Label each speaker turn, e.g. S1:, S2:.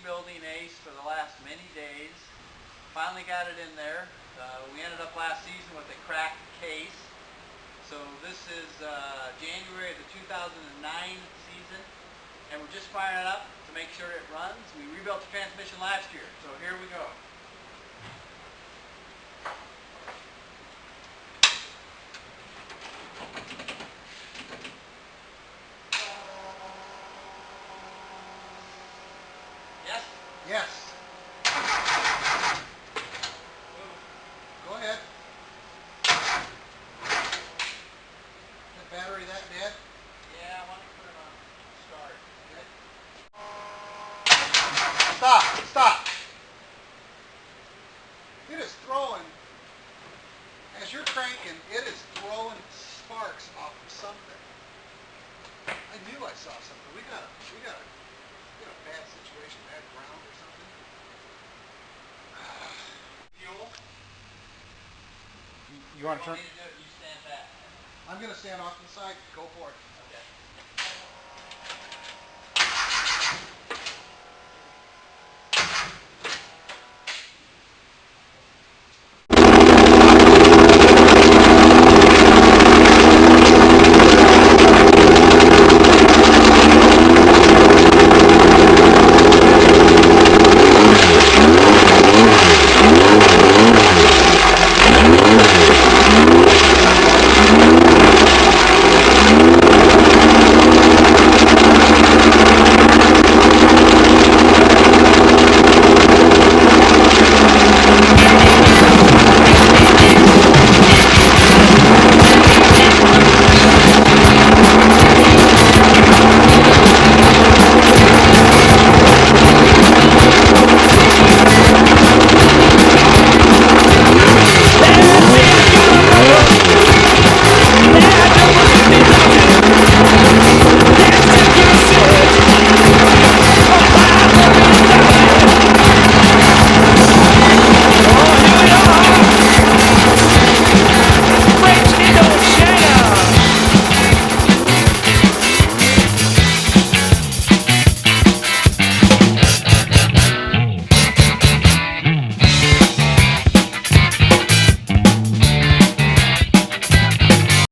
S1: rebuilding Ace for the last many days. Finally got it in there. We ended up last season with a cracked case. So this is January of the 2009 season, and we're just firing it up to make sure it runs. We rebuilt the transmission last year, so here we go. Yes?
S2: Yes. Go ahead. That battery that dead?
S1: Yeah, I want to put it on start.
S2: Okay. Stop! Stop! It is throwing, as you're cranking, it is throwing sparks off of something. I knew I saw something. We got a bad situation, bad ground or something.
S1: Fuel?
S2: You want to turn?
S1: You stand back.
S2: I'm going to stand off to the side. Go for it.